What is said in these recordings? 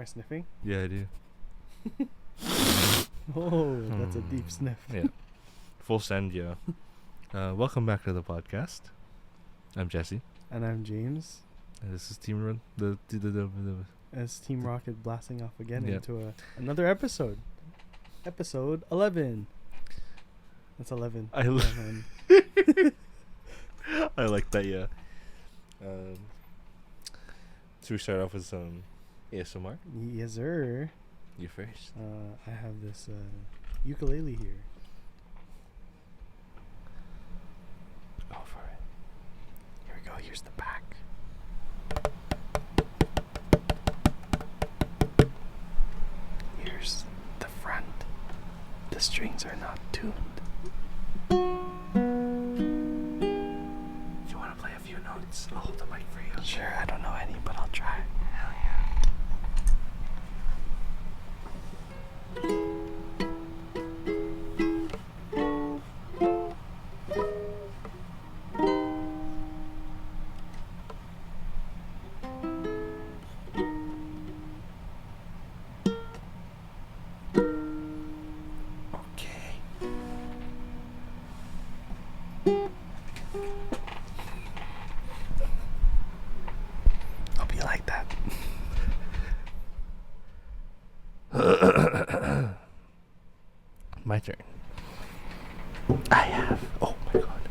I sniffing? Yeah, I do. Oh, that's a deep sniff. Yeah. Full send, yeah. Welcome back to the podcast. I'm Jesse. And I'm James. And this is Team Run. As Team Rocket blasting off again Yeah. into another episode. Episode 11. That's 11. I like that, yeah. Should we start off with some ASMR? Yes, sir. You first. I have this ukulele here. Go for it. Here we go. Here's the back. Here's the front. The strings are not tuned. If you want to play a few notes, I'll hold the mic for you. Sure, I don't know any, but I'll try. Hell yeah. Okay. I'll be like that. My turn. I have. Oh my god.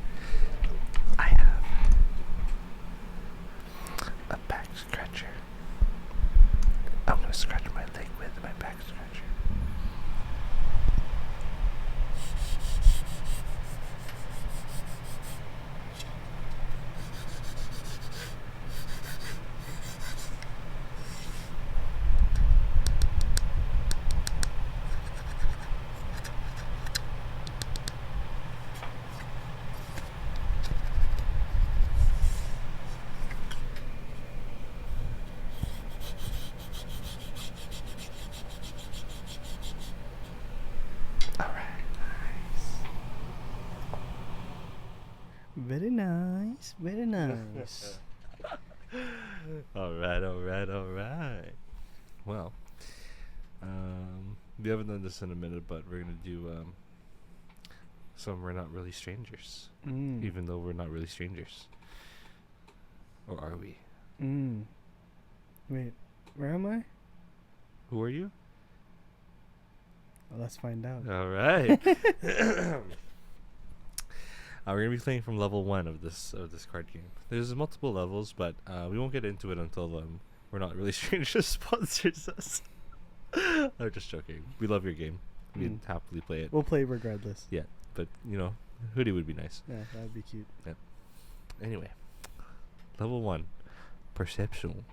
I have a back scratcher. I'm gonna scratch my leg with my back scratcher. Alright, Very nice. Very nice. Alright. Well, we haven't done this in a minute, but we're gonna do some We're Not Really Strangers. Even though we're not really strangers. Or are we? Wait, where am I? Who are you? Well, let's find out. Alright. We're gonna be playing from level 1 of this card game. There's multiple levels, but we won't get into it until We're Not Really Strangers sponsors us. I'm just joking. We love your game. We'd happily play it. We'll play regardless. Yeah, but you know, hoodie would be nice. Yeah, that would be cute. Anyway, level 1, perception.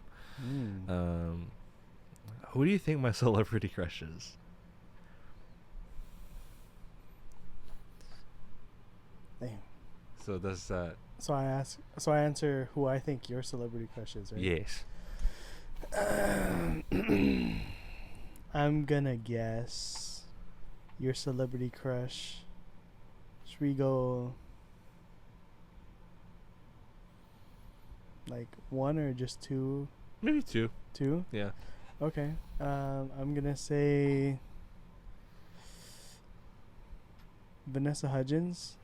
Who do you think my celebrity crush is? Damn. So does So I answer who I think your celebrity crush is, right? yes. I'm gonna guess your celebrity crush. Should we go like one or just two? Maybe 2. Two? Yeah. Okay. I'm gonna say Vanessa Hudgens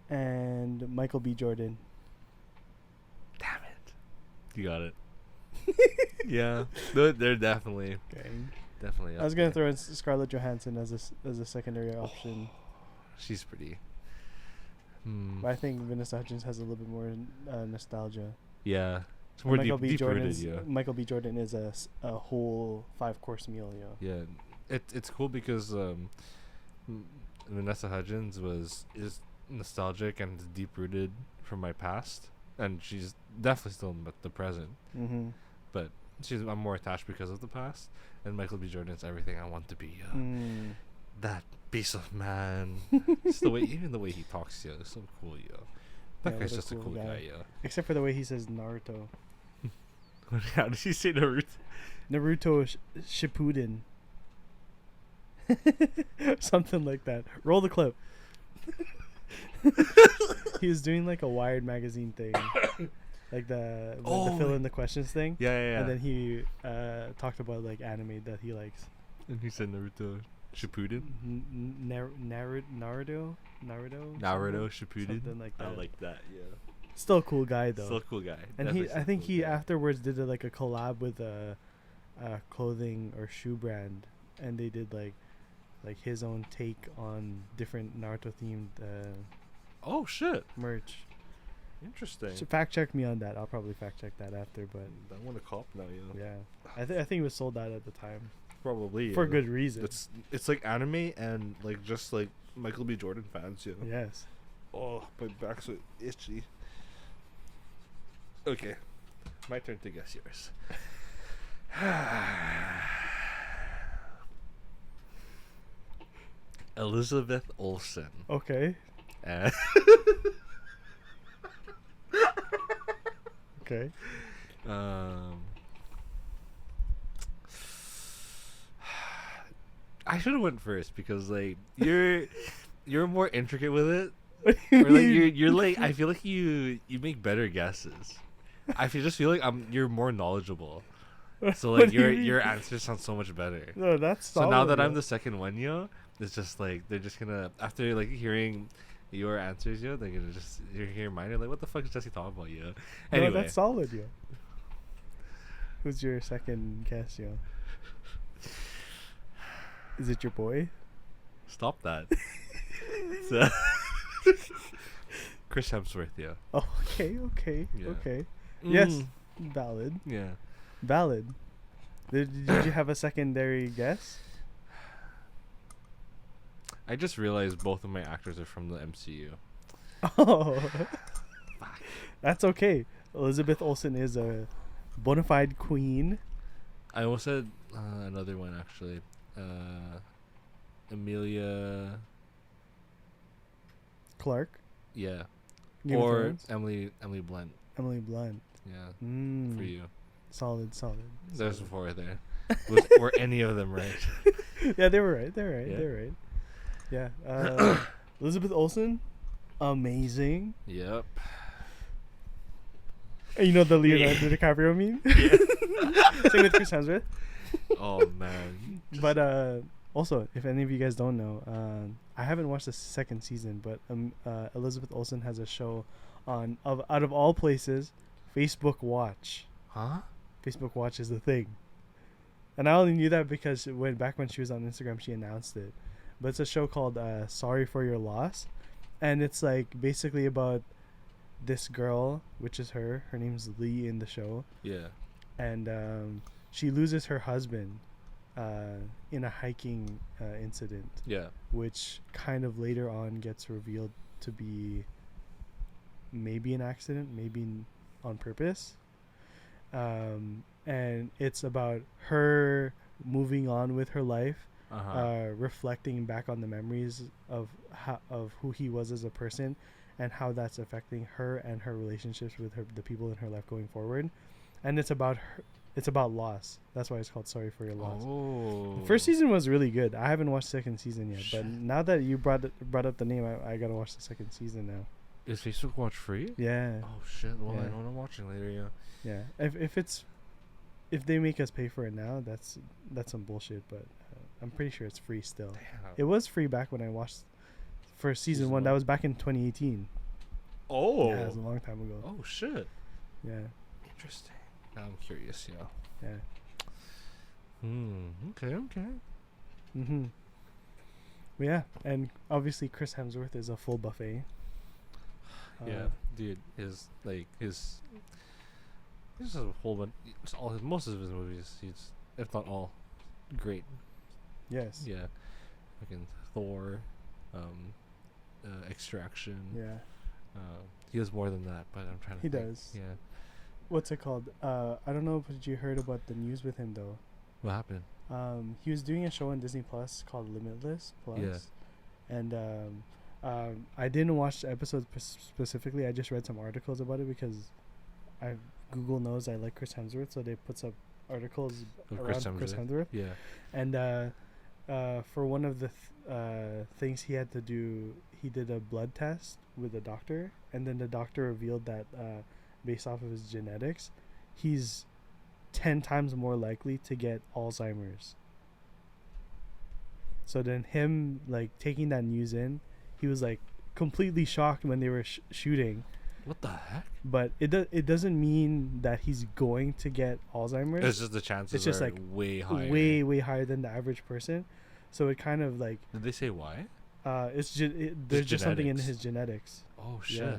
and Michael B. Jordan. Damn it. You got it. Yeah. They're definitely Okay. up I was gonna there. throw in Scarlett Johansson as a secondary option, She's pretty. but I think Vanessa Hudgens has a little bit more nostalgia. Yeah. It's And more Michael B. deep rooted, Jordan's yeah. Michael B. Jordan is a whole 5-course meal, yo. Yeah. It's cool because Vanessa Hudgens is nostalgic and deep rooted from my past, and she's definitely still in the present. Mm-hmm. But I'm more attached because of the past, and Michael B. Jordan's everything I want to be. That piece of man. Just even the way he talks, yo, is so cool, yo. That Yeah, guy's what a just a cool cool guy. guy, yo. Except for the way he says Naruto. How did he say Naruto? Naruto Shippuden. Something like that. Roll the clip. He was doing like a Wired magazine thing. like the Oh, fill in the questions thing. Yeah, yeah, yeah. And then he talked about like anime that he likes. And he said Naruto Shippuden. Naruto, Naruto Shippuden. something like I that. like that. Yeah. Still a cool guy though. Still a cool guy. And Definitely he, still I think cool he guy. afterwards did like a collab with a clothing or shoe brand, and they did like his own take on different Naruto themed Oh shit! merch. Interesting. So fact check me on that. I'll probably fact check that after, but I want to cop now, you know. yeah, I think it was sold out at the time Probably for yeah. good reason. It's like anime and like just like Michael B. Jordan fans, you know. Yes. Oh, my back's so itchy. Okay, my turn to guess yours. Elizabeth Olsen. Okay. And Okay. I should have went first because like you're more intricate with it. What do you Or like mean? you're like I feel like you make better guesses. Just feel like you're more knowledgeable. So What like do you your mean? answer sounds so much better. No, that's So now that I'm yo. the second one, yo, it's just like they're just gonna after like hearing your answers, yo, they're gonna just you're hearing mine. You're like, what the fuck is Jesse talking about, yo? Anyway, No, that's solid, yo. Who's your second guess, yo? Is it your boy? stop that. So, Chris Hemsworth, yeah. Oh, okay. Yeah. Okay. Yes, Mm, valid. yeah. Valid. Did you have a secondary guess? I just realized both of my actors are from the MCU. Oh, that's okay. Elizabeth Olsen is a bona fide queen. I almost said another one actually. Emilia, Clark. yeah, Game of or Thrones? Emily Blunt, Emily Blunt. yeah, Mm, for you. Solid. There's solid. 4 there. Were any of them right? Yeah, they were right. They're right. Yeah. They're right. Yeah. Elizabeth Olsen, amazing. Yep. And you know the Leonardo DiCaprio meme? Yeah. Same with Chris Hemsworth. Oh man. But also, if any of you guys don't know, I haven't watched the second season, but Elizabeth Olsen has a show on out of all places, Facebook Watch. Huh? Facebook Watch is the thing, and I only knew that because back when she was on Instagram, she announced it. But it's a show called "Sorry for Your Loss," and it's like basically about this girl, which is her. Her name's Lee in the show, Yeah. and she loses her husband in a hiking incident, Yeah. which kind of later on gets revealed to be maybe an accident, maybe on purpose. And it's about her moving on with her life, reflecting back on the memories of who he was as a person, and how that's affecting her and her relationships with the people in her life going forward. And it's about loss. That's why it's called Sorry for Your Loss. Oh. The first season was really good. I haven't watched the second season yet, Shit. but now that you brought up the name, I gotta watch the second season now. Is Facebook Watch free? Yeah, Oh shit. Well, I Yeah. know what I'm watching later. Yeah. yeah. If they make us pay for it now, that's some bullshit. But I'm pretty sure it's free still. Damn. It was free back when I watched for season one. That was back in 2018. Oh. Yeah, it was a long time ago. Oh shit. Yeah, Interesting. Now I'm curious. Yeah. yeah. Okay. Okay. Mhm. Well, yeah, and obviously Chris Hemsworth is a full buffet. Yeah, dude, his a whole bunch. It's all most of his movies. He's if not all, great. Yes. Yeah, fucking Thor, Extraction. Yeah. He has more than that, but I'm trying to. He think. does. Yeah. What's it called? I don't know if you heard about the news with him though. What happened? He was doing a show on Disney Plus called Limitless Plus. Yeah. And I didn't watch the episode specifically. I just read some articles about it because Google knows I like Chris Hemsworth, so they put up articles Of around Chris Hemsworth. Yeah. And for one of the things he had to do, he did a blood test with a doctor, and then the doctor revealed that based off of his genetics, he's 10 times more likely to get Alzheimer's. So then him like taking that news in, he was like completely shocked when they were shooting. What the heck? But it doesn't mean that he's going to get Alzheimer's. It's just the chances it's just are like way higher. way higher than the average person. So it kind of like Did they say why? it's just there's just something in his genetics. Oh shit. Yeah.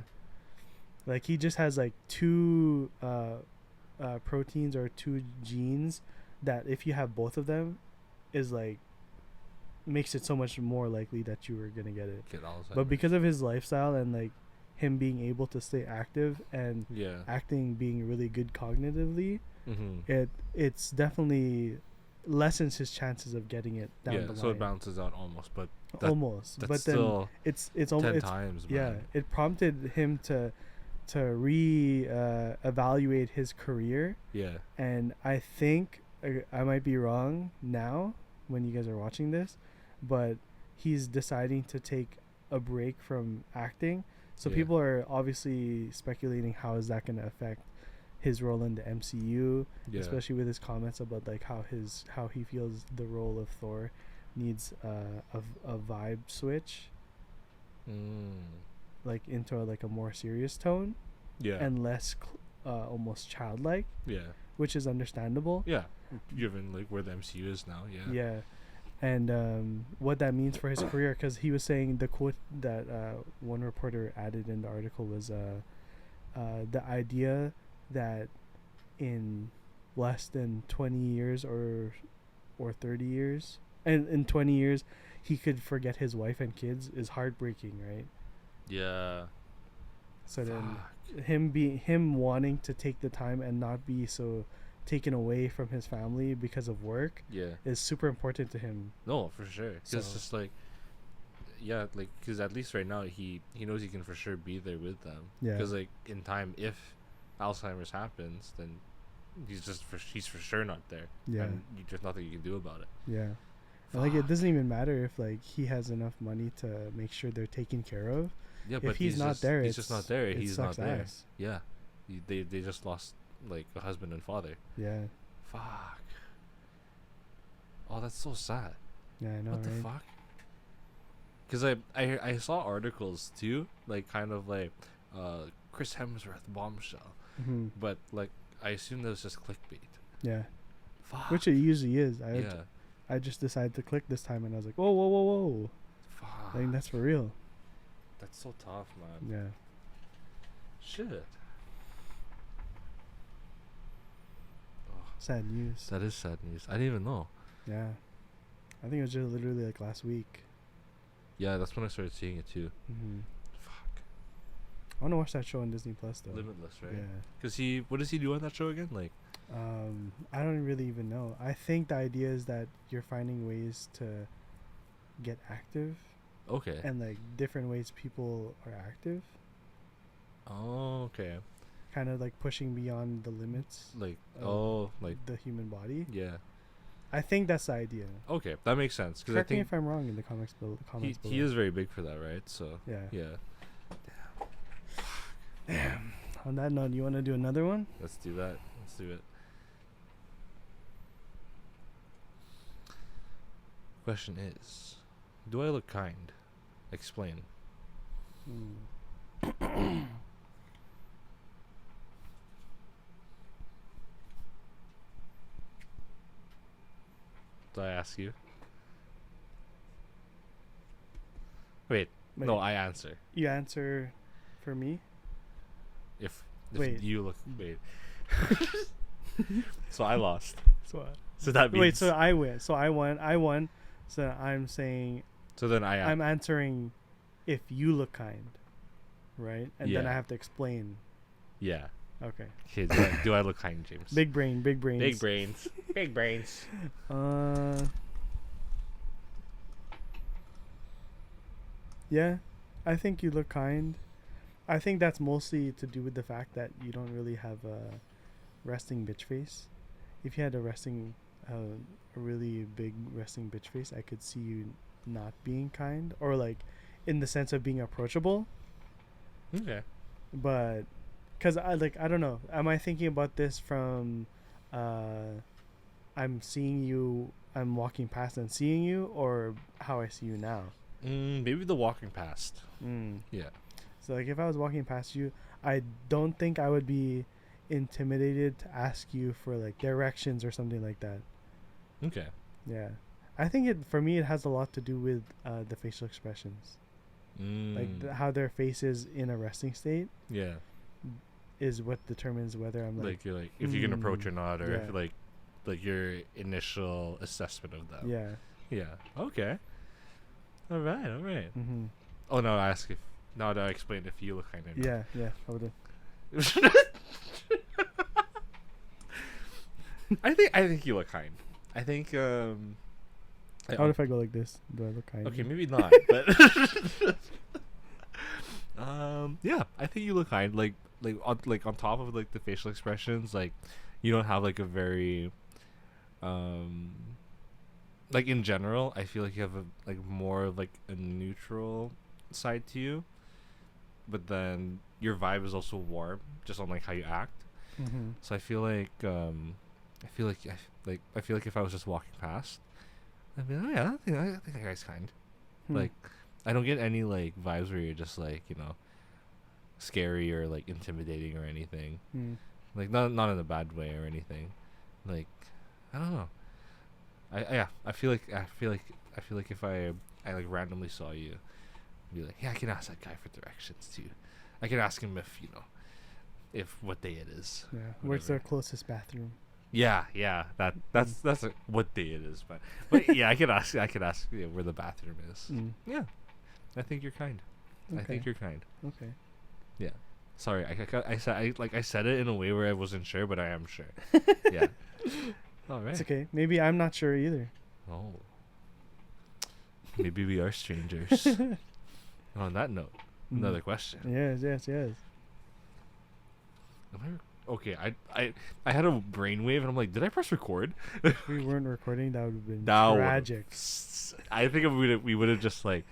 Like he just has like two proteins or two genes that if you have both of them is like makes it so much more likely that you were gonna get it. Get Alzheimer's. But because of his lifestyle and like him being able to stay active and acting being really good cognitively, it's definitely lessens his chances of getting it down the line. So it balances out almost, but almost. That's but then still it's 10 times. Man. Yeah, it prompted him to evaluate his career. Yeah. And I think I might be wrong now when you guys are watching this, but he's deciding to take a break from acting. So people are obviously speculating how is that going to affect his role in the MCU, especially with his comments about like how he feels the role of Thor needs a vibe switch, like into like a more serious tone, and less almost childlike, which is understandable. Yeah, given like where the MCU is now. Yeah. And what that means for his career, because he was saying the quote that one reporter added in the article was the idea that in less than 20 years or 30 years, and in 20 years he could forget his wife and kids is heartbreaking, right? Yeah. So then him wanting to take the time and not be so taken away from his family because of work is super important to him. No, for sure. Because it's just like, like, because at least right now he knows he can for sure be there with them. Because like in time, if Alzheimer's happens, then he's for sure not there. And there's nothing you can do about it. And like it doesn't even matter if like he has enough money to make sure they're taken care of. But if he's not there, he's just not there. He's not there. Ass. They just lost like a husband and father. Fuck. Oh, that's so sad. Yeah, I know. What the fuck? Because I saw articles too, like kind of like Chris Hemsworth bombshell, but like I assume that was just clickbait. Yeah. Fuck. Which it usually is. I just decided to click this time and I was like, whoa. Fuck. I think that's for real. That's so tough, man. Yeah. Shit. Sad news. That is sad news. I didn't even know. Yeah. I think it was just literally like last week. Yeah, that's when I started seeing it too. Fuck. I want to watch that show on Disney Plus though. Limitless, right? Yeah. Because what does he do on that show again? Like, I don't really even know. I think the idea is that you're finding ways to get active. Okay. And like different ways people are active. Oh, okay. Kind of like pushing beyond the limits. Like, like the human body. Yeah. I think that's the idea. Okay, that makes sense. Correct me if I'm wrong in the comments below. He is very big for that, right? So yeah. Damn. On that note, you want to do another one? Let's do that. Let's do it. Question is, do I look kind? Explain. Do I ask you? Wait, no, I answer. You answer for me? If you look... Wait. So I lost. So that means... Wait, so I win. So I won. So I'm saying... So then I'm answering if you look kind. Right? And then I have to explain. Yeah. Okay. Okay, do I look kind, James? Big brains. Big brains. Big brains. Yeah, I think you look kind. I think that's mostly to do with the fact that you don't really have a resting bitch face. If you had a really big resting bitch face, I could see you not being kind, or like in the sense of being approachable. Okay. But Cause I don't know. Am I thinking about this from, I'm seeing you, I'm walking past and seeing you, or how I see you now? Maybe the walking past. Mm. Yeah. So like if I was walking past you, I don't think I would be intimidated to ask you for like directions or something like that. Okay. Yeah. I think for me it has a lot to do with the facial expressions. Like how their face is in a resting state Yeah. is what determines whether I'm like You're like if you can approach or not, or yeah. if like your initial assessment of them. Yeah. Yeah. Okay. All right. All right. Mm-hmm. Oh no! I ask if now that I explained if you look kind of. Yeah. Yeah. I would. I think you look kind. I think How if I go like this? Do I look kind? Okay, maybe not, but yeah, I think you look kind. Like on top of like the facial expressions, like you don't have like a very like in general, I feel like you have a like more of like a neutral side to you, but then your vibe is also warm, just on like how you act. Mm-hmm. So I feel like if I was just walking past, I'd be like, oh yeah, I think that guy's kind. Like, I don't get any like vibes where you're just like, you know, scary or like intimidating or anything. Like not in a bad way or anything. Like, I don't know. I feel like if I like randomly saw you, I'd be like, yeah, I can ask that guy for directions too. I can ask him if, you know, if what day it is. Yeah. Where's the closest bathroom? Yeah. That's what day it is, but yeah, I could ask yeah, where the bathroom is. Yeah, I think you're kind. Okay. I think you're kind. Okay. Yeah. Sorry, I said it in a way where I wasn't sure, but I am sure. Yeah. All right. It's okay. Maybe I'm not sure either. Oh. Maybe we are strangers. On that note, another question. Yes. Okay, I had a brainwave and I'm like, did I press record? If we weren't recording, that would have been That tragic. I think we would have just like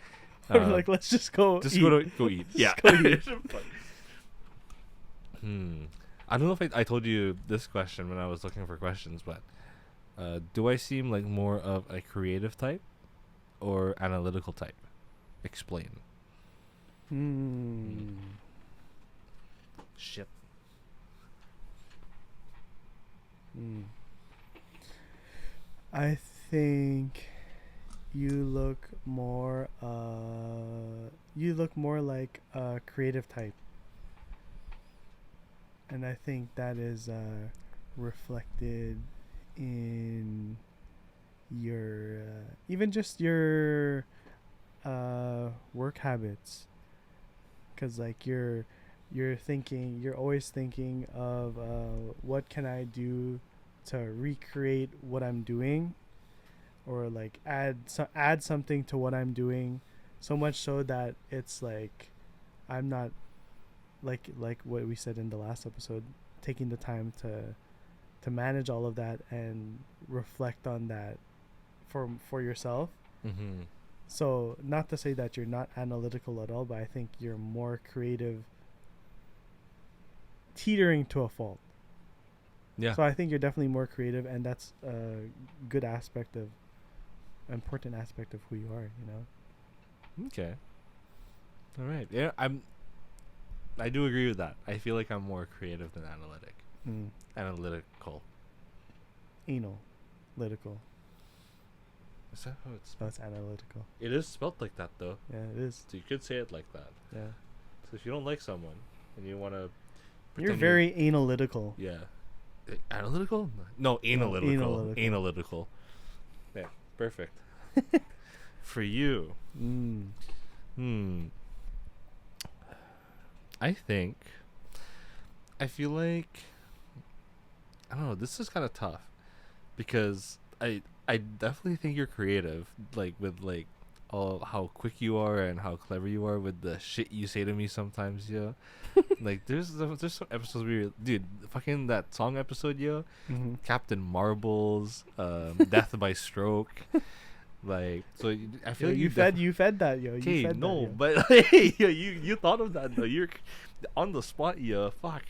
Like, let's just go. Just eat. go eat. Yeah. Go eat. I don't know if I told you this question when I was looking for questions, but do I seem like more of a creative type or analytical type? Explain. Shit. I think you look more like a creative type, and I think that is reflected in your even just your work habits, because like you're always thinking of what can I do to recreate what I'm doing, or like add something to what I'm doing, so much so that it's like I'm not like what we said in the last episode, taking the time to manage all of that and reflect on that for yourself. So not to say that you're not analytical at all, but I think you're more creative, teetering to a fault. Yeah. So I think you're definitely more creative, and that's a good important aspect of who you are, you know? Okay. All right. Yeah, I do agree with that. I feel like I'm more creative than analytic. Analytical. Analytical. Is that how it's? That's analytical. It is spelled like that, though. Yeah, it is. So you could say it like that. Yeah. So if you don't like someone and you want to, You're very analytical. Yeah. Analytical? No, analytical. Analytical. Analytical. Yeah, perfect. For you. I feel like, I don't know, this is kind of tough because I definitely think you're creative, like with like all how quick you are and how clever you are with the shit you say to me sometimes, yo. Like there's some episodes where dude, fucking that song episode, yo. Captain Marbles, Death by Stroke. Like, so I feel Yo, like you fed that, yo. Okay, You fed no, that, yo. but hey, you thought of that though. You're on the spot, yeah. Fuck.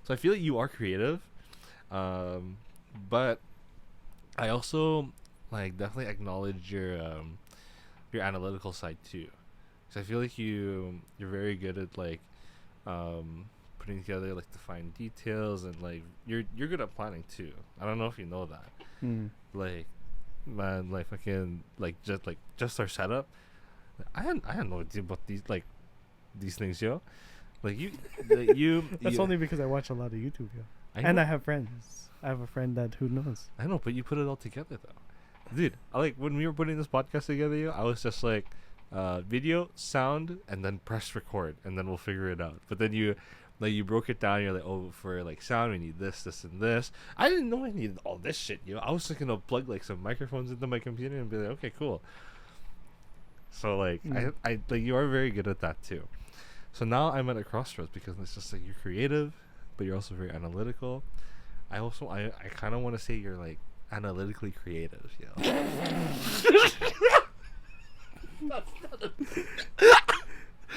So I feel like you are creative, but I also like definitely acknowledge your analytical side too, because I feel like you're very good at like putting together like the fine details, and like you're good at planning too. I don't know if you know that. Like, man, like fucking just our setup. I had no idea about these things, yo. Like you. That's you, only because I watch a lot of YouTube, yo. I And know, I have friends. I have a friend that who knows. I know, but you put it all together though, dude. I like when we were putting this podcast together, yo. I was just like, video, sound, and then press record, and then we'll figure it out. But then you broke it down. You're like, oh, for like sound, we need this, this, and this. I didn't know I needed all this shit, yo. I was just gonna plug like some microphones into my computer and be like, okay, cool. So like I like you are very good at that too. So now I'm at a crossroads because it's just like you're creative, but you're also very analytical. I kind of want to say you're like analytically creative, yo.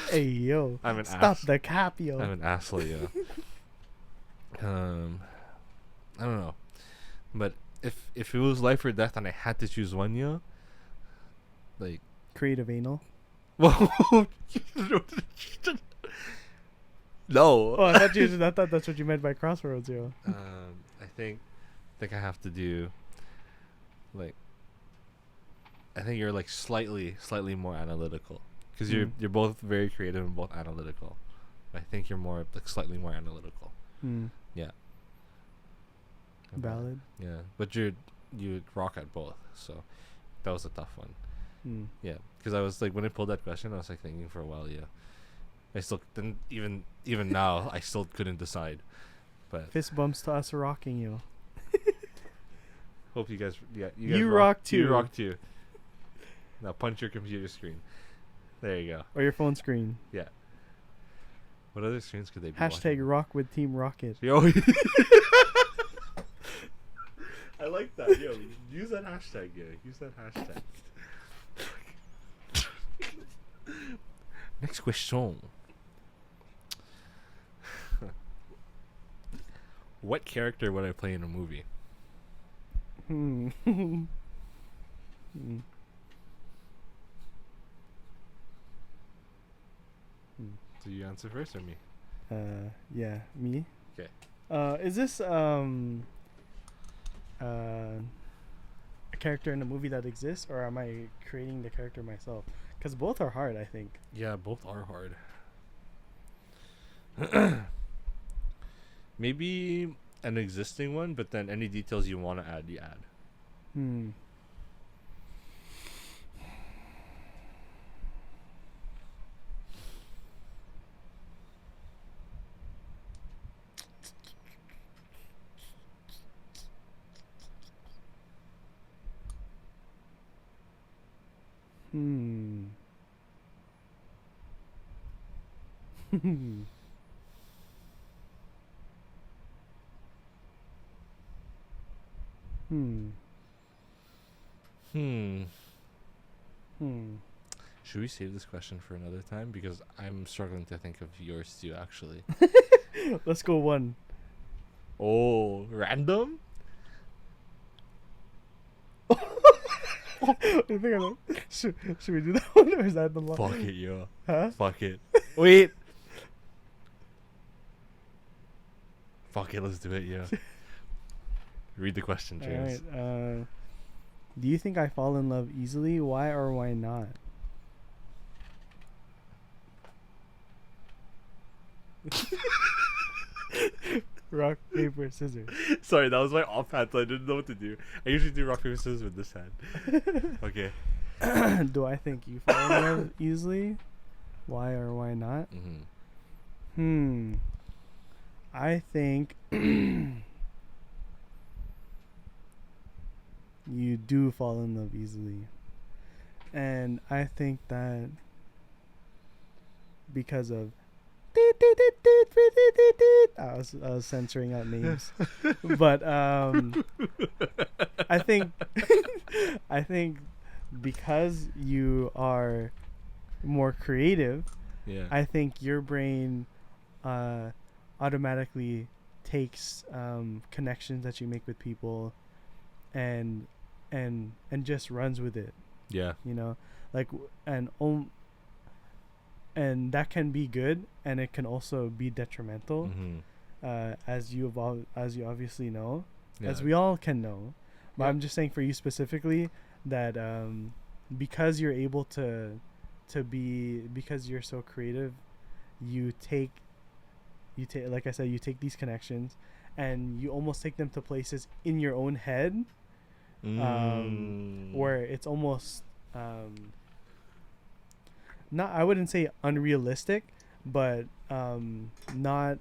Hey, yo. I'm an Stop ass. the cap, yo. I'm an asshole, yo. I don't know, but if it was life or death and I had to choose one, yo, like. Creative anal. Whoa. No. Oh, I thought that's what you meant by crossroads, yo. I think I have to do like I think you're like slightly more analytical because you're both very creative and both analytical. I think you're more like slightly more analytical. Yeah. Valid. Yeah, but you rock at both, so that was a tough one. Yeah, because I was like when I pulled that question, I was like thinking for a while. Yeah, I still didn't even now. I still couldn't decide. But Fist bumps to us rocking you. hope you guys. Yeah, You rock too. You rock too. Now punch your computer screen. There you go. Or your phone screen. Yeah. What other screens could they be? Hashtag watching? rock with Team Rocket. Yo. I like that. Yo, use that hashtag. Yeah, use that hashtag. Next question. What character would I play in a movie? Do you answer first or me? Yeah, me. Okay. Is this a character in a movie that exists, or am I creating the character myself? Because both are hard, I think. Yeah, both are hard. Maybe an existing one, but then any details you want to add, you add. Should we save this question for another time? Because I'm struggling to think of yours too, actually. Let's go one. Oh, random? Should we do that one, or is that the one? Fuck it, yo. Huh? Fuck it. Wait. Fuck it, let's do it, yeah. Read the question, James. Alright, do you think I fall in love easily? Why or why not? Rock, paper, scissors. Sorry, that was my offhand, so I didn't know what to do. I usually do rock, paper, scissors with this hand. Okay. Do I think you fall in love easily? Why or why not? I think you do fall in love easily. And I think that because of I was censoring out names. But I think because you are more creative, Yeah. I think your brain automatically takes connections that you make with people and just runs with it, Yeah. you know, like and that can be good, and it can also be detrimental, as you obviously know, Yeah. as we all can know. But Yeah. I'm just saying for you specifically that because you're able to be, because you're so creative, you take like I said, you take these connections and you almost take them to places in your own head, where it's almost not, I wouldn't say unrealistic, but not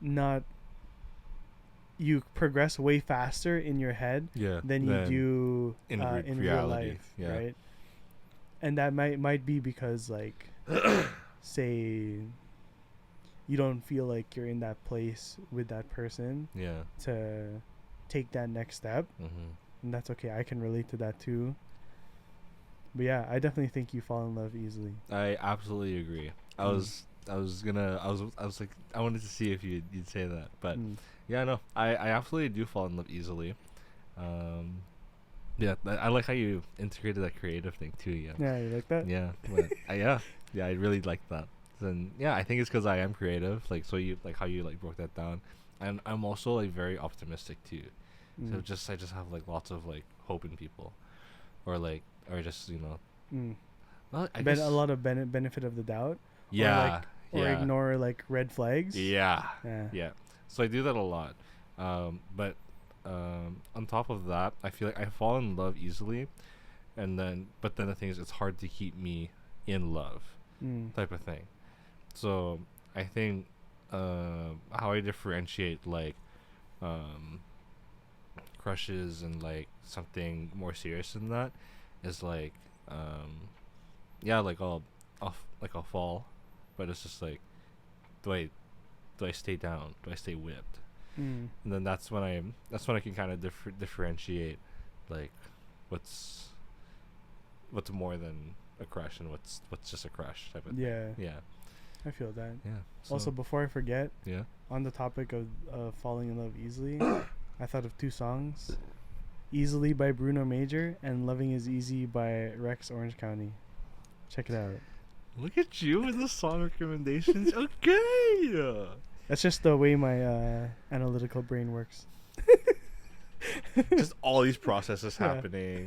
not you progress way faster in your head Yeah. than you do in in real reality. life, Yeah. right? And that might be because, like, say you don't feel like you're in that place with that person Yeah. to take that next step, and that's okay. I can relate to that too. But yeah, I definitely think you fall in love easily. I absolutely agree. I was like, I wanted to see if you'd say that, but yeah, no, I absolutely do fall in love easily. Yeah, I like how you integrated that creative thing too. Yeah. Yeah, you like that? Yeah. But yeah, I really like that. And yeah, I think it's because I am creative. Like, so you like how you like broke that down, and I'm also like very optimistic too. So I just have like lots of like hope in people, or just well, I guess, a lot of benefit of the doubt. yeah, Or ignore like red flags. yeah. Yeah. So I do that a lot, but on top of that, I feel like I fall in love easily, but then the thing is, it's hard to keep me in love, type of thing. So I think how I differentiate like crushes and like something more serious than that is like like I'll fall, but it's just like, do I stay down, do I stay whipped, and then that's when I can kind of differentiate like what's more than a crush and what's just a crush type of thing. Yeah. I feel that. Yeah. So, Also, before I forget, yeah. on the topic of falling in love easily, I thought of two songs: "Easily" by Bruno Major and "Loving Is Easy" by Rex Orange County. Check it out. Look at you with the song recommendations. Okay. That's just the way my analytical brain works. Just all these processes happening.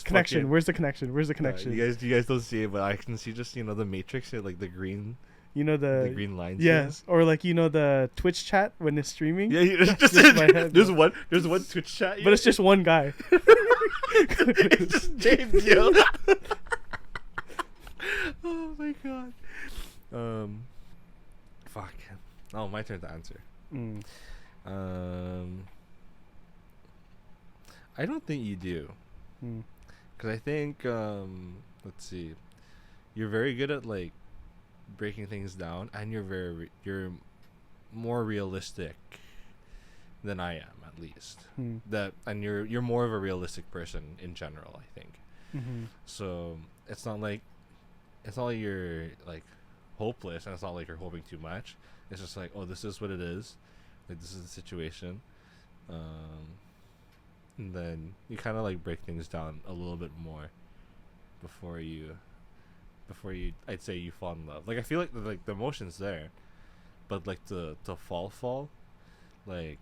Connection. Where's the connection? Where's the connection? You guys don't see it, but I can see just the Matrix, like the green. The green lines. Yes, or like the Twitch chat when it's streaming. Yeah, it's just there's one Twitch chat, but it's just one guy. It's just James, yo. Oh my god. Fuck. Oh, my turn to answer. I don't think you do. Because I think let's see, you're very good at like breaking things down, and you're more realistic than I am, at least. And you're more of a realistic person in general, I think. So it's not like you're like hopeless, and it's not like you're hoping too much. It's just like, oh, this is what it is, like this is the situation, and then you kind of like break things down a little bit more before you I'd say you fall in love. Like, I feel like the emotion's there, but like to fall, like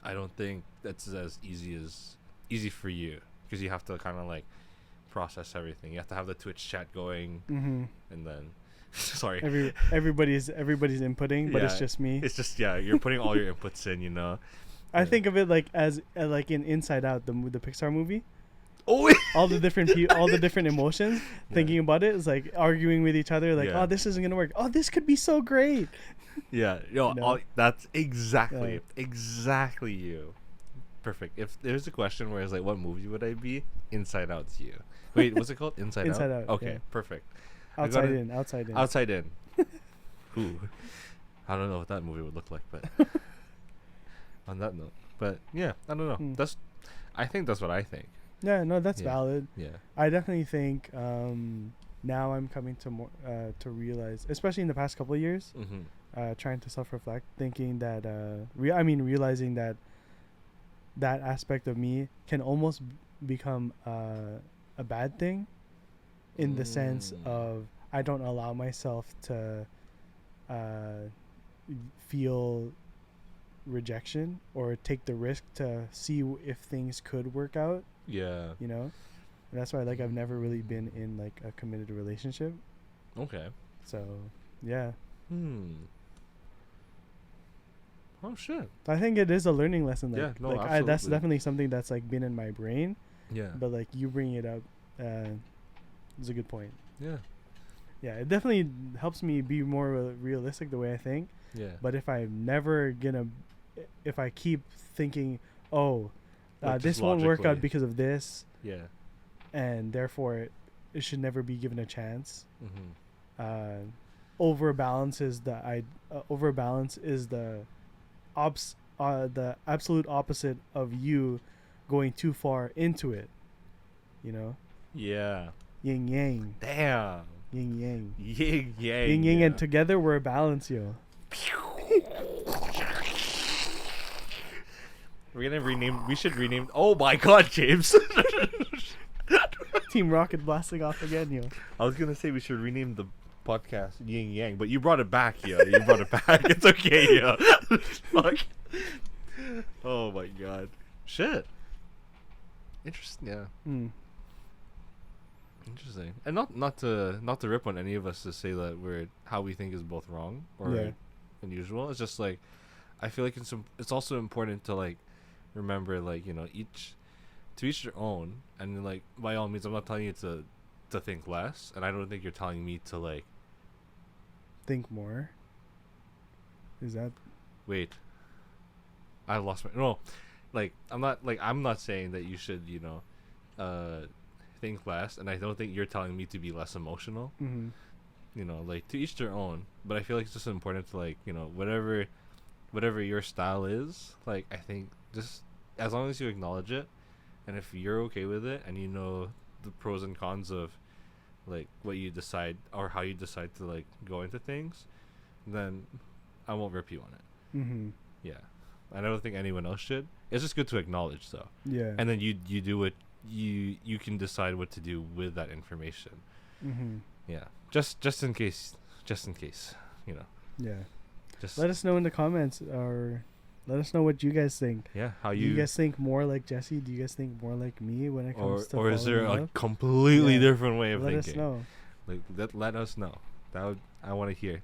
I don't think that's as easy for you, because you have to kind of like process everything. You have to have the Twitch chat going, and then sorry, everybody's inputting, but it's just me. It's just you're putting all your inputs in. I think of it like as like in Inside Out, the Pixar movie. Oh, all the different emotions. Thinking about it is like arguing with each other. Like, oh, this isn't gonna work. Oh, this could be so great. Yeah, that's exactly you. Perfect. If there's a question where it's like, what movie would I be? Inside Out's you. Wait, what's it called? Inside Inside Out. Okay, yeah. Perfect. Outside in. Ooh, I don't know what that movie would look like, but on that note, But yeah, I don't know. I think that's what I think. Yeah, no, that's valid. Yeah. I definitely think now I'm coming to more to realize, especially in the past couple of years, trying to self-reflect, thinking that realizing that that aspect of me can almost become a bad thing, in the sense of I don't allow myself to feel rejection or take the risk to see if things could work out. Yeah. You know, and that's why like I've never really been in like a committed relationship. Okay. So yeah. Oh shit. I think it is a learning lesson. Like, yeah. No. like Absolutely. that's definitely something that's like been in my brain. Yeah. But like you bringing it up is a good point. Yeah. Yeah, it definitely helps me be more realistic the way I think. Yeah. But if I keep thinking, oh, this won't work out because of this. Yeah. And therefore it should never be given a chance. Overbalance is the the absolute opposite of you going too far into it. You know? Yeah. Yin yang. Damn. Yin yang. Yin yang. Yin yang, and together we're a balance, yo. We're gonna rename. We should rename. Oh my God, James. Team Rocket blasting off again, yo. I was gonna say we should rename the podcast Yin Yang, but you brought it back, yo. You brought it back. It's okay, yo. Fuck. Oh my God. Shit. Interesting. Yeah. Interesting. And not to rip on any of us to say that we're how we think is both wrong or unusual. It's just like I feel like it's also important to like remember, like, you know, to each their own, and like by all means I'm not telling you to think less, and I don't think you're telling me to like think more. Is that wait, I lost my no, like I'm not saying that you should, you know, think less, and I don't think you're telling me to be less emotional. You know, like to each their own, but I feel like it's just important to like, you know, whatever your style is, like I think just as long as you acknowledge it, and if you're okay with it, and you know the pros and cons of like what you decide or how you decide to like go into things, then I won't rip you on it. Yeah, I don't think anyone else should. It's just good to acknowledge, though. Yeah, and then you do what you can decide what to do with that information. Yeah, just in case, you know. Yeah, just let us know in the comments, or let us know what you guys think. Yeah, how do you guys think more like Jesse? Do you guys think more like me when it comes to or is there a completely different way of thinking? Let us know. Like let us know. I want to hear.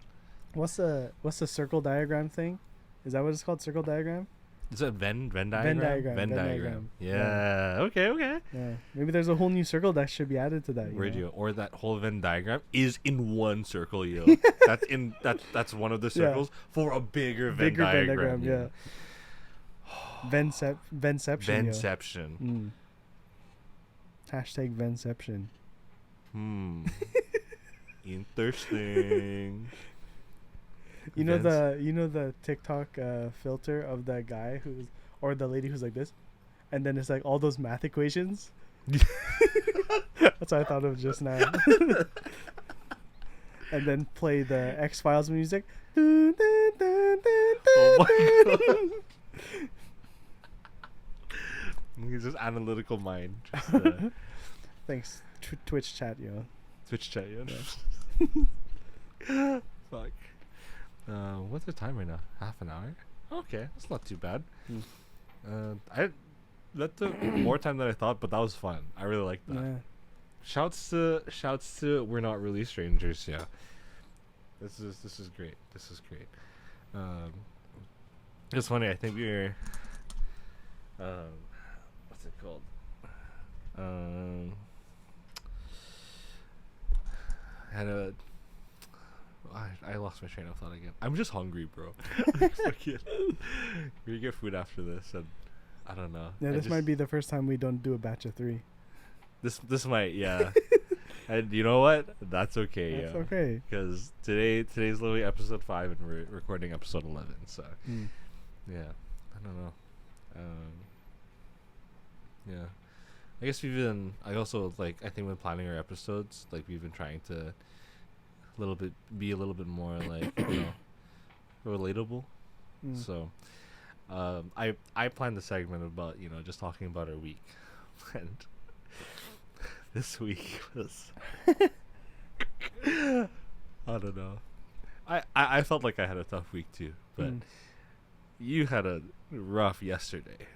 What's the circle diagram thing? Is that what it's called? Circle diagram? Is it Venn diagram? Venn diagram. Yeah. Okay. Yeah. Maybe there's a whole new circle that should be added to that. Or that whole Venn diagram is in one circle, yo. That's one of the circles for a bigger Venn diagram. Yeah. Venception. Venception. Hashtag Venception. Interesting. You know the TikTok filter of that guy or the lady who's like this, and then it's like all those math equations. That's what I thought of just now. And then play the X-Files music. Oh my God. He's just analytical mind. Thanks, Twitch chat, yo. Twitch chat, yo. Yeah. Fuck. What's the time right now? Half an hour? Okay, that's not too bad. That took more time than I thought, but that was fun. I really liked that. Yeah. Shouts to We're Not Really Strangers. Yeah. This is great. It's funny. I think we're what's it called? I lost my train of thought again. I'm just hungry, bro. We're gonna get food after this, and I don't know. Yeah, this might be the first time we don't do a batch of 3. This might, yeah. And you know what? That's okay. That's okay. Because today's literally episode 5, and we're recording episode 11. So, yeah, I don't know. Um, yeah. I guess we've been. I also like. I think when planning our episodes, like we've been trying to be a little bit more like relatable. So, I planned the segment about just talking about our week, and this week was I don't know. I felt like I had a tough week too, but you had a rough yesterday.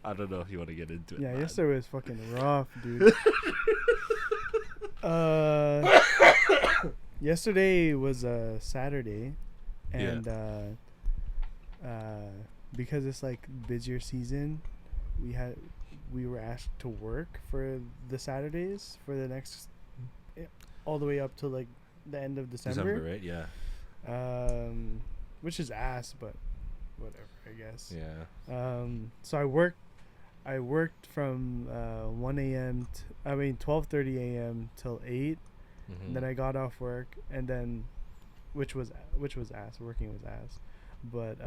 I don't know if you want to get into it. Yeah, man. yesterday was fucking rough, dude. Yesterday was a Saturday, and because it's like busier season, we were asked to work for the Saturdays for the next all the way up to like the end of December, right? Yeah. which is ass, but whatever, I guess. Yeah. So I worked from 1 a.m. 12:30 a.m. till 8. Mm-hmm. And then I got off work, and then which was ass. Working was ass. But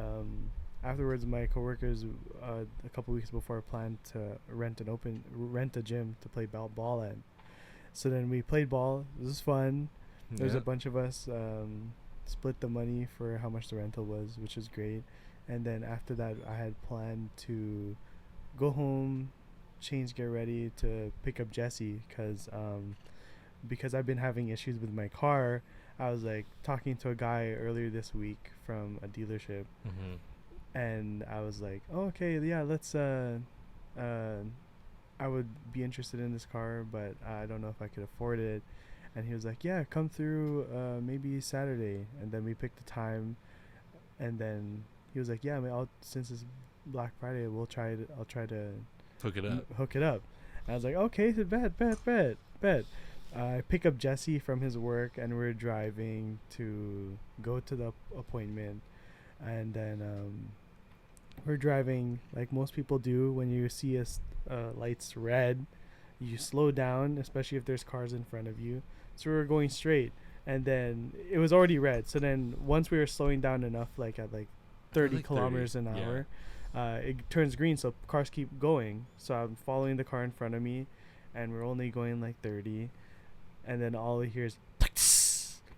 afterwards, my coworkers a couple weeks before planned to rent a gym to play ball at. So then we played ball. It was fun. There's a bunch of us, split the money for how much the rental was, which was great. And then after that, I had planned to go home, change, get ready to pick up Jesse, because I've been having issues with my car. I was like talking to a guy earlier this week from a dealership, and I was like, oh, okay, yeah, let's I would be interested in this car, but I don't know if I could afford it. And he was like, yeah, come through maybe Saturday. And then we picked the time, and then he was like, yeah, since it's Black Friday, I'll try to hook it up. And I was like, okay, so bet. I pick up Jesse from his work, and we're driving to go to the appointment. And then we're driving like most people do. When you see lights red, you slow down, especially if there's cars in front of you. So we were going straight, and then it was already red. So then once we were slowing down enough, like at like 30 kilometers an hour, it turns green, so cars keep going. So I'm following the car in front of me, and we're only going like 30, and then all we hear is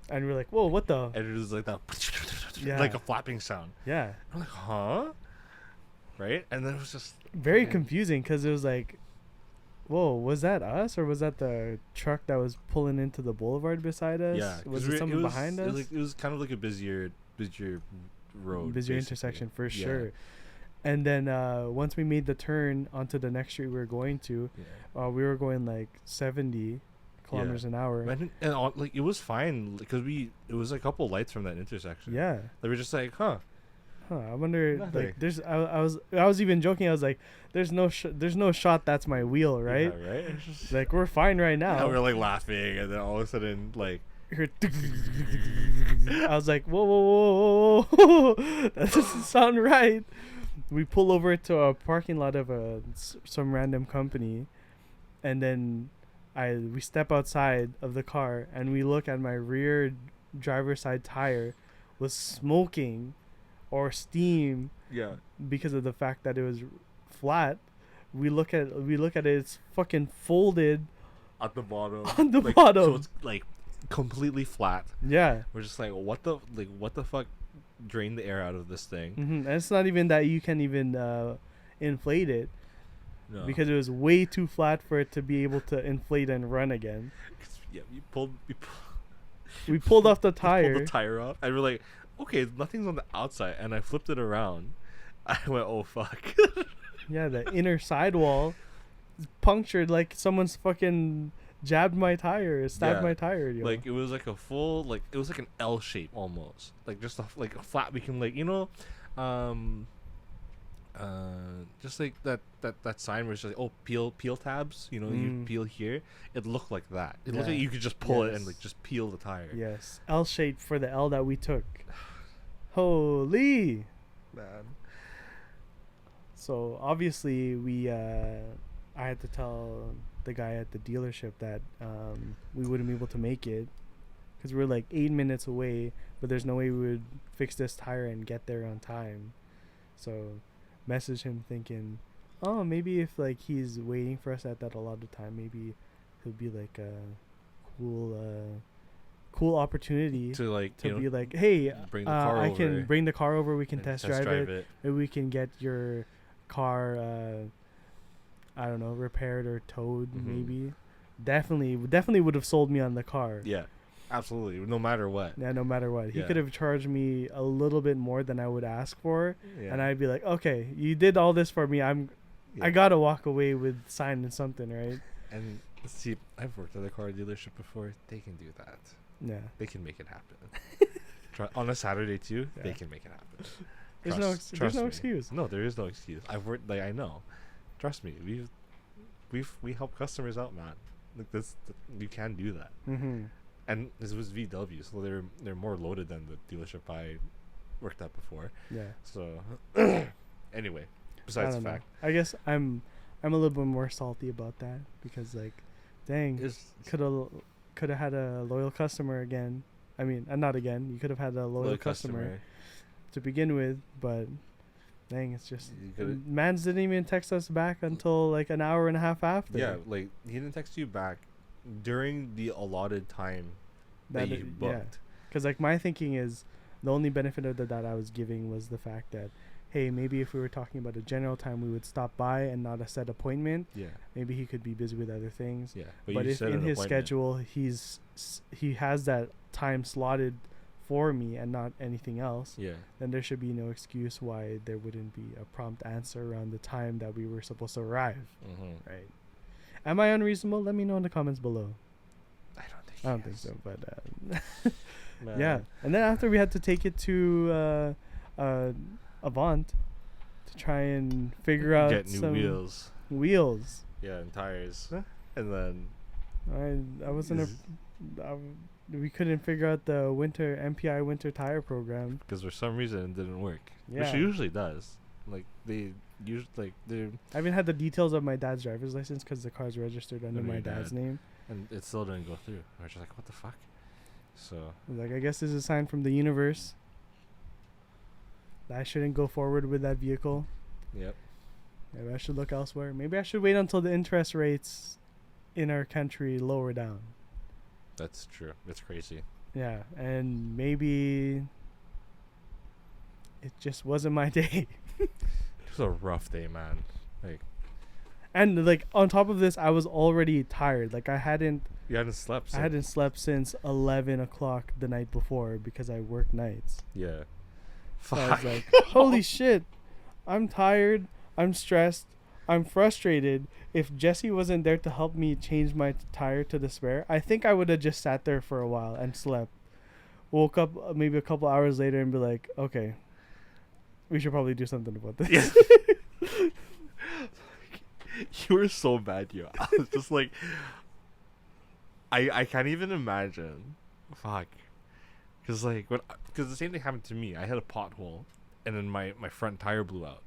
and we're like, whoa, what the? And it was like that, Yeah. like a flapping sound. Yeah. I'm like, huh? Right? And then it was just Very confusing, because it was like, whoa, was that us, or was that the truck that was pulling into the boulevard beside us? Yeah. Was it someone behind us? It was kind of like a busier road. Busier intersection for sure. And then once we made the turn onto the next street we were going to, we were going like 70 kilometers an hour. And like it was fine because it was a couple lights from that intersection. Yeah. They were just like, huh. I wonder. Nothing. Like, there's. I was even joking. I was like, there's no shot that's my wheel, right? Yeah, right. It's just like, we're fine right now. Yeah, we were like laughing, and then all of a sudden, like, I was like, whoa, that doesn't sound right. We pull over to a parking lot of some random company, and then we step outside of the car, and we look at my rear driver's side tire was smoking or steam because of the fact that it was flat. We look at it, it's fucking folded at the bottom. On the bottom. So it's like completely flat. Yeah. We're just like, what the fuck drained the air out of this thing? And it's not even that you can even inflate it. No. Because it was way too flat for it to be able to inflate and run again. Yeah, we pulled off the tire. Pulled the tire off, and we're like, okay, nothing's on the outside, and I flipped it around. I went, oh fuck. Yeah, the inner sidewall is punctured, like someone's fucking jabbed my tire, stabbed my tire. Yo. Like it was like a full, like it was like an L shape almost, like just a flat. We can like just like that sign where it's like, oh, peel tabs, you peel here. It looked like that. It looked like you could just pull it and like just peel the tire. Yes, L shape for the L that we took. Holy man. So obviously I had to tell the guy at the dealership that we wouldn't be able to make it because we're like 8 minutes away, but there's no way we would fix this tire and get there on time. So message him thinking, oh, maybe if like he's waiting for us at that allotted time, maybe he'll be like a cool opportunity to like to be like, hey, bring the car I over. can bring the car over. We can and test drive it. Maybe we can get your car, I don't know, repaired or towed. Maybe. Definitely would have sold me on the car. Yeah, absolutely. No matter what. Yeah, no matter what. He Yeah. could have charged me a little bit more than I would ask for, Yeah. and I'd be like, okay, you did all this for me. I gotta walk away with signing something, right? And see, I've worked at a car dealership before. They can do that. Yeah. They can make it happen. On a Saturday too, they can make it happen. There's no excuse. No, there is no excuse. I've worked, like, I know. Trust me, we help customers out, man. Like this, you can do that. And this was VW, so they're more loaded than the dealership I worked at before. Yeah. So anyway, besides the fact, I guess I'm a little bit more salty about that because, like, dang, could have had a loyal customer again. I mean, not again. You could have had a loyal customer to begin with, but dang, it's just Mans didn't even text us back until like an hour and a half after. Yeah, like he didn't text you back during the allotted time that you booked. Yeah. Because like my thinking is the only benefit of that I was giving was the fact that, hey, maybe if we were talking about a general time, we would stop by and not a set appointment. Yeah. Maybe he could be busy with other things. Yeah. But if in his schedule he has that time slotted for me and not anything else, then there should be no excuse why there wouldn't be a prompt answer around the time that we were supposed to arrive. Right? Am I unreasonable? Let me know in the comments below. I don't think so, but yeah. And then after we had to take it to Avant to try and figure out get new wheels. Yeah, and tires. And then I wasn't we couldn't figure out the MPI winter tire program because for some reason it didn't work. Yeah. Which it usually does. Like they usually I even had the details of my dad's driver's license because the car's registered under my dad's name, and it still didn't go through. I was just like, what the fuck? So like, I guess this is a sign from the universe that I shouldn't go forward with that vehicle. Yep. Maybe I should look elsewhere. Maybe I should wait until the interest rates in our country lower down. That's true. That's crazy. Yeah, and maybe it just wasn't my day. It was a rough day, man. And like on top of this, I was already tired. Like You hadn't slept. I hadn't slept since 11 o'clock the night before because I work nights. Yeah. So I was like, holy shit, I'm tired. I'm stressed. I'm frustrated. If Jesse wasn't there to help me change my tire to the spare, I think I would have just sat there for a while and slept. Woke up maybe a couple hours later and be like, okay, we should probably do something about this. Yeah. You were so bad, yo. I was just like, I can't even imagine. Fuck. Because the same thing happened to me. I had a pothole, and then my front tire blew out.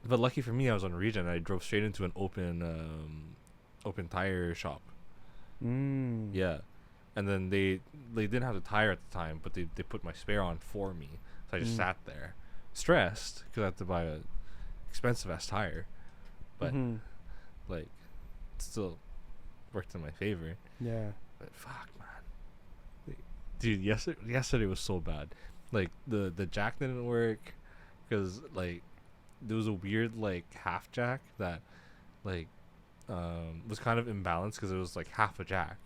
But lucky for me, I was on Regent. I drove straight into an open tire shop. Yeah, and then they didn't have the tire at the time, but they put my spare on for me. So I just sat there, stressed because I had to buy a expensive ass tire, but like, it still worked in my favor. Yeah. But fuck, man, dude, yesterday was so bad. Like the jack didn't work because like there was a weird like half jack that like was kind of imbalanced because it was like half a jack,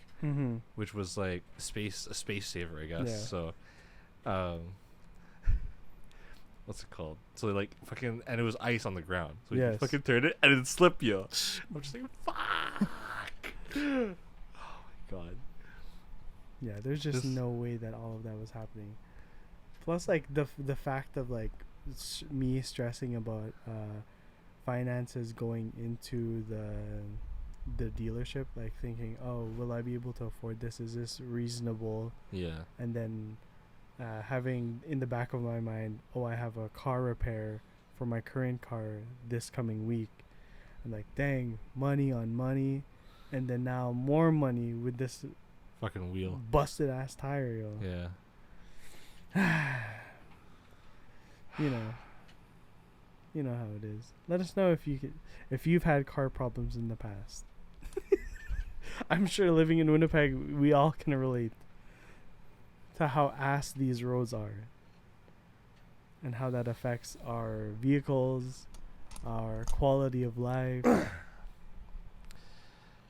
which was like a space saver, I guess. Yeah. So what's it called? So like fucking, and it was ice on the ground, so you fucking turned it and it slipped, yo. I'm just like, fuck. Oh my god. Yeah, there's just no way that all of that was happening. Plus like the fact of like me stressing about finances going into the dealership, like thinking, oh, will I be able to afford this? Is this reasonable? Yeah. And then having in the back of my mind, oh, I have a car repair for my current car this coming week. I'm like, dang, money on money, and then now more money with this fucking wheel busted ass tire, yo. Yeah. You know, You know how it is. Let us know if you've had car problems in the past. I'm sure living in Winnipeg, we all can relate to how ass these roads are, and how that affects our vehicles, our quality of life.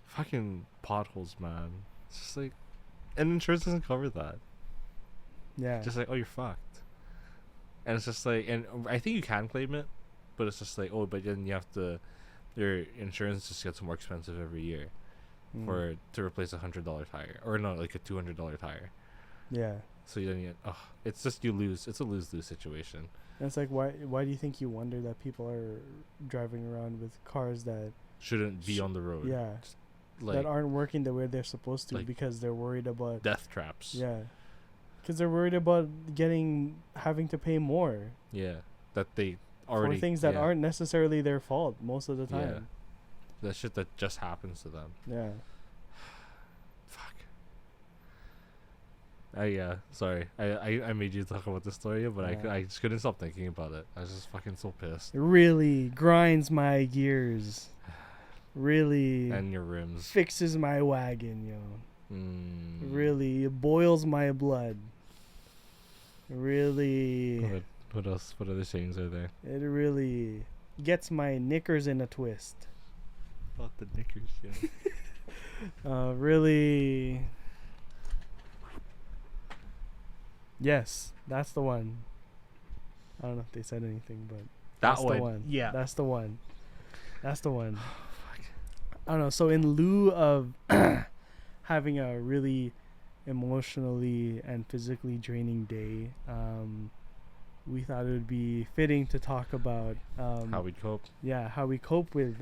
Fucking potholes, man. It's just like, and insurance doesn't cover that. Yeah. Just like, oh, you're fucked. And it's just like, and I think you can claim it, but it's just like, oh, but then you have to, your insurance just gets more expensive every year to replace $100 tire, or no, like a $200 tire. Yeah. So then it's just you lose. It's a lose-lose situation. And it's like, why do you think you wonder that people are driving around with cars that shouldn't be on the road? Yeah. Like, that aren't working the way they're supposed to, like, because they're worried about death traps. Yeah. Because they're worried about having to pay more. Yeah. That they already, for things that aren't necessarily their fault most of the time. Yeah. That shit that just happens to them. Yeah. Fuck. Sorry. I made you talk about this story, but I just couldn't stop thinking about it. I was just fucking so pissed. It really grinds my gears. Really. And your rims. Fixes my wagon, yo. Really boils my blood. Really. What else? What other sayings are there? It really gets my knickers in a twist. About the knickers, yeah. Really. Yes, that's the one. I don't know if they said anything, but that's the one. Yeah, that's the one. That's the one. I don't know. So in lieu of having a really emotionally and physically draining day, we thought it would be fitting to talk about how we cope. Yeah, how we cope with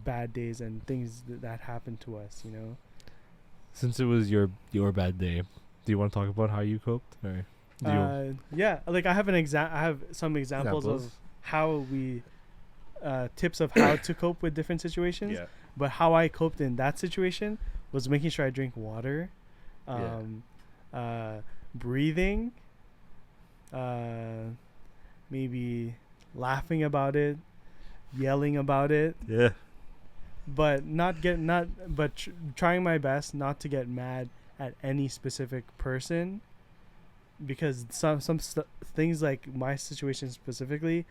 bad days and things that happen to us. You know. Since it was your bad day, do you want to talk about how you coped? Or yeah, like I have some examples of how we tips of how to cope with different situations. Yeah. But how I coped in that situation was making sure I drink water, breathing, maybe laughing about it, yelling about it. Yeah. But trying my best not to get mad at any specific person, because some things, like my situation specifically,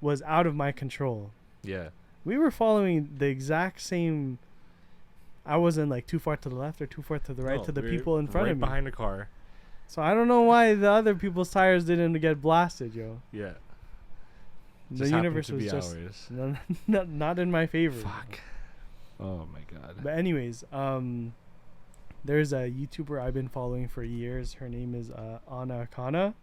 was out of my control. Yeah. We were following the exact same. I wasn't like too far to the left or too far to the right to the people in front of me. Right behind the car. So I don't know why the other people's tires didn't get blasted, yo. Yeah. The universe was just not in my favor. Fuck. Oh my god. But anyways, there's a YouTuber I've been following for years. Her name is Anna Kana.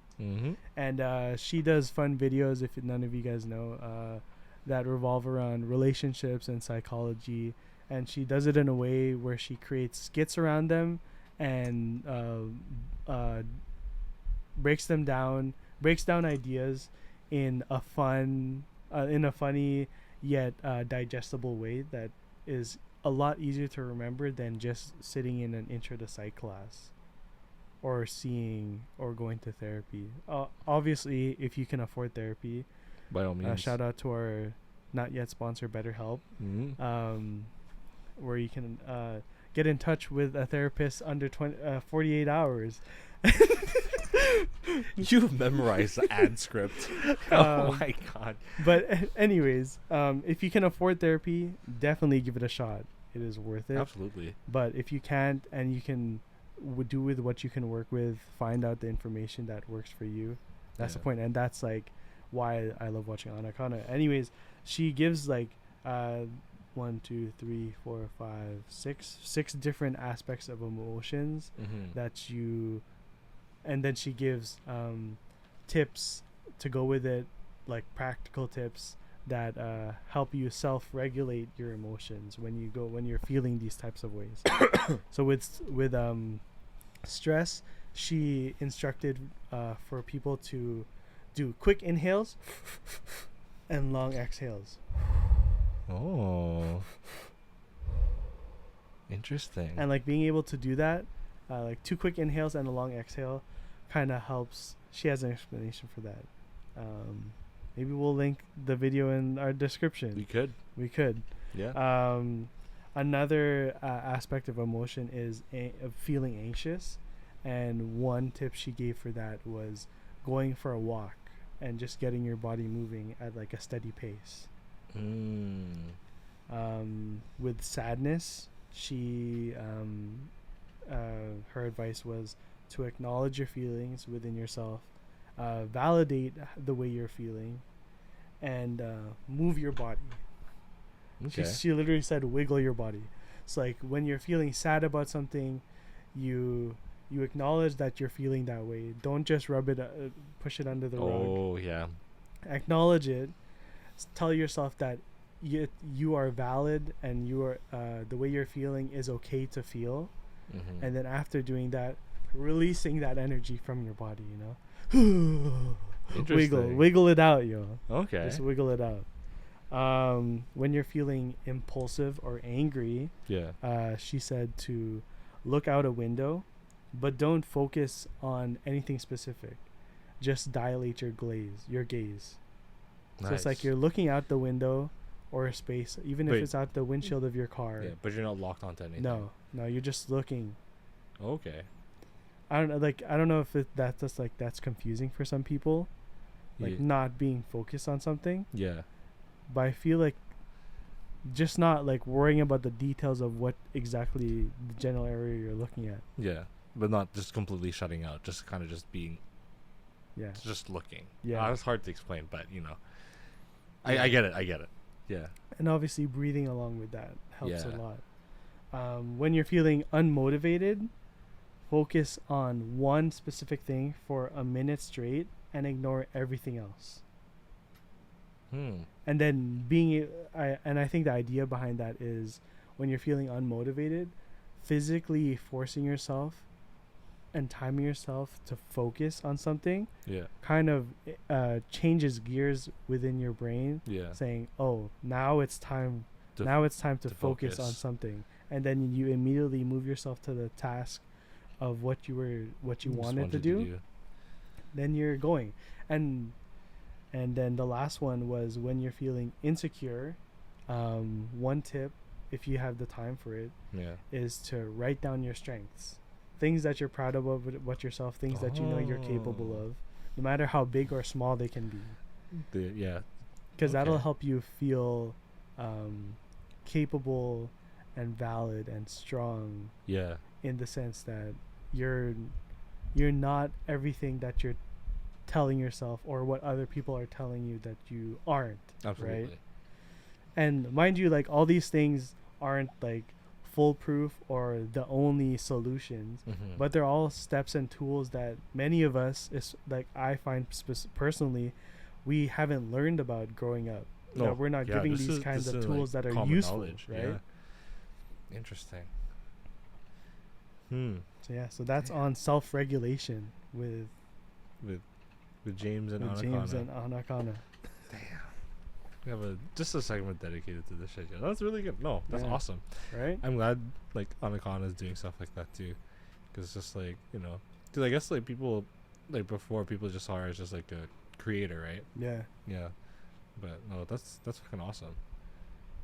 And she does fun videos, if none of you guys know, that revolve around relationships and psychology. And she does it in a way where she creates skits around them and breaks down ideas in a funny yet digestible way that is a lot easier to remember than just sitting in an intro to psych class or going to therapy. Obviously, if you can afford therapy, by all means. Shout out to our not yet sponsor BetterHelp, where you can get in touch with a therapist under 48 hours. You've memorized the ad script. Oh my god. But anyways, if you can afford therapy, definitely give it a shot. It is worth it. Absolutely. But if you can't, and you can do with what you can work with, find out the information that works for you. That's the point. And that's like why I love watching Anna Kana. Anyways, she gives like 1, 2, 3, 4, 5, 6 different aspects of emotions that you, and then she gives tips to go with it, like practical tips that help you self-regulate your emotions when you're feeling these types of ways. So with stress, she instructed for people to do quick inhales and long exhales. Oh, interesting. And like being able to do that, like 2 quick inhales and a long exhale, kind of helps. She has an explanation for that. Maybe we'll link the video in our We description. could. We could. Yeah. Another aspect of emotion is of feeling anxious, and one tip she gave for that was going for a walk and just getting your body moving at like a steady pace. With sadness, she her advice was to acknowledge your feelings within yourself, validate the way you're feeling, and move your body. Okay. She literally said wiggle your body. It's like when you're feeling sad about something, you acknowledge that you're feeling that way. Don't just rub it, push it under the rug. Oh yeah. Acknowledge it. Tell yourself that you are valid, and you are the way you're feeling is okay to feel. Mm-hmm. And then after doing that, releasing that energy from your body. Wiggle it out, yo. Okay. Just wiggle it out. When you're feeling impulsive or angry, Yeah. she said to look out a window, but don't focus on anything specific. Just dilate your gaze. So it's like you're looking out the window or a space, even if it's out the windshield of your car. Yeah, but you're not locked onto anything. No, you're just looking. Okay. I don't know if that's confusing for some people, like not being focused on something. Yeah. But I feel like just not like worrying about the details of what exactly the general area you're looking at. Yeah, but not just completely shutting out. Just kind of just being. Yeah. Just looking. Yeah. It's hard to explain, but I get it. Yeah. And obviously breathing along with that helps a Yeah. lot. When you're feeling unmotivated, focus on one specific thing for a minute straight and ignore everything else. And then I think the idea behind that is when you're feeling unmotivated, physically forcing yourself and timing yourself to focus on something kind of changes gears within your brain, saying, oh, now it's time to focus on something. And then you immediately move yourself to the task of what you wanted to do. Then you're going. And then the last one was when you're feeling insecure, one tip, if you have the time for it, is to write down your strengths. Things that you're proud of about yourself, things that you know you're capable of, no matter how big or small they can be. Because that'll help you feel capable and valid and strong. Yeah. In the sense that you're not everything that you're telling yourself or what other people are telling you that you aren't. Absolutely. Right? And mind you, like, all these things aren't like foolproof or the only solutions, but they're all steps and tools that many of us, is like I find personally, we haven't learned about growing up. That we're not giving these kinds of tools that are useful, knowledge, right? Yeah. Interesting. So that's on self-regulation with James and Anakana. Damn. We have a segment dedicated to this shit. Yeah, that's really good. No, that's awesome. Right? I'm glad like Anakana is doing stuff like that too, because it's just like because I guess like people like before people just saw her as just like a creator, right? Yeah. Yeah. But no, that's fucking awesome.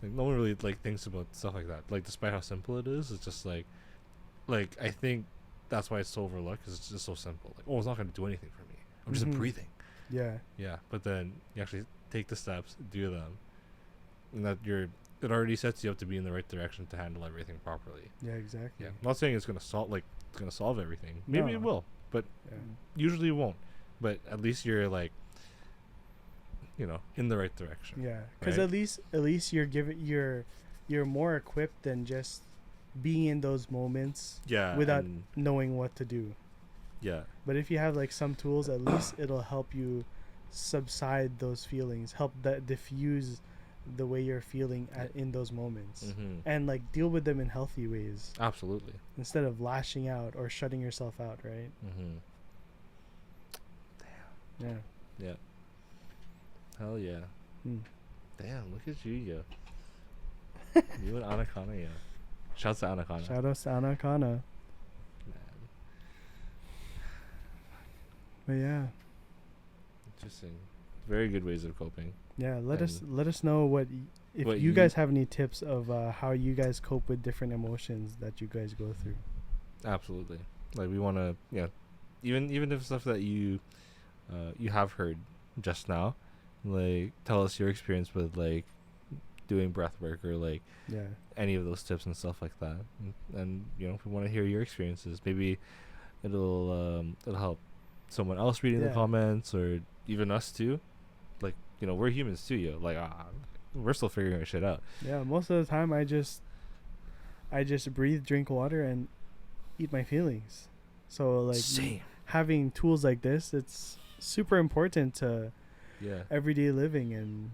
Like no one really like thinks about stuff like that. Like despite how simple it is, it's just like I think that's why it's so overlooked, because it's just so simple. Like, oh, it's not going to do anything for me. I'm just breathing. Yeah. Yeah. But then you actually take the steps, do them, and that it already sets you up to be in the right direction to handle everything properly. Yeah, exactly. Yeah. I'm not saying it's gonna solve everything. Maybe it will, but usually it won't. But at least you're like, in the right direction. Yeah. Because at least you're more equipped than just being in those moments. Yeah. Without knowing what to do. Yeah. But if you have like some tools, at least it'll help you subside those feelings, help that diffuse the way you're feeling in those moments, and like deal with them in healthy ways. Absolutely. Instead of lashing out or shutting yourself out, right? Damn. Yeah. Yeah. Hell yeah. Damn, look at you, yo. You and Anakana, yo. Shouts to Anakana. Shout out to Anakana. But yeah. Interesting. very good ways of coping. Yeah, let us know if what you guys have any tips of how you guys cope with different emotions that you guys go through. Absolutely. Like, we want to, even if stuff that you have heard just now, like, tell us your experience with, like, doing breath work or, like, any of those tips and stuff like that. And if we want to hear your experiences, maybe it'll help someone else reading the comments, or even us too. Like, we're humans too, like, we're still figuring our shit out. Yeah, most of the time I just breathe, drink water, and eat my feelings. So, like, same. Having tools like this, it's super important to everyday living and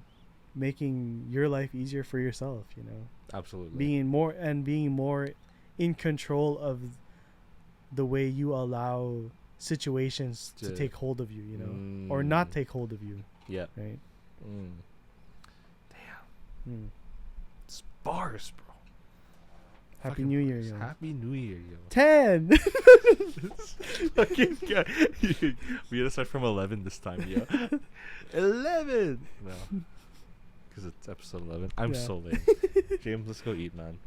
making your life easier for yourself, Absolutely. Being more in control of the way you allow situations to take hold of you, or not take hold of you. Yeah. Right. Damn. It's bars, bro. Happy New Year, yo. Happy New Year, yo. 10. Fucking guy. We gotta start from 11 this time, yo. 11. No. Because it's episode 11. I'm so lame. James, let's go eat, man.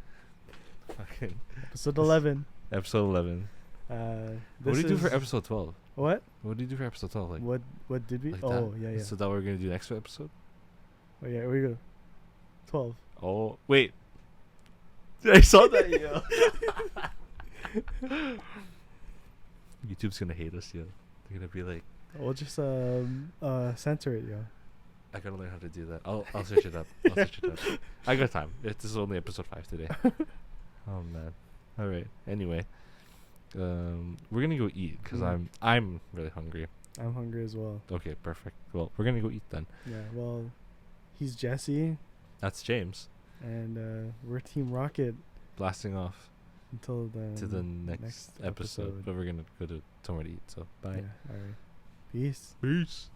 Fucking. Episode 11. Episode 11. What do you do for episode 12? What? What do you do for episode 12? Like, what did we? Like oh, that? yeah. So that we're gonna do next episode? Oh yeah, here we go. 12. Oh wait. I saw that, yo. YouTube's gonna hate us, yo. They're gonna be like, We'll just censor it, yo. I gotta learn how to do that. I'll search it up. I got time. This is only episode 5 today. Oh man. All right. Anyway, we're gonna go eat because I'm really hungry. I'm hungry as well. Okay, perfect. Well, we're gonna go eat then. Yeah. Well, he's Jesse. That's James. And we're Team Rocket. Blasting off until the next episode. But we're gonna go to somewhere to eat. So bye. Yeah. All right. Peace. Peace.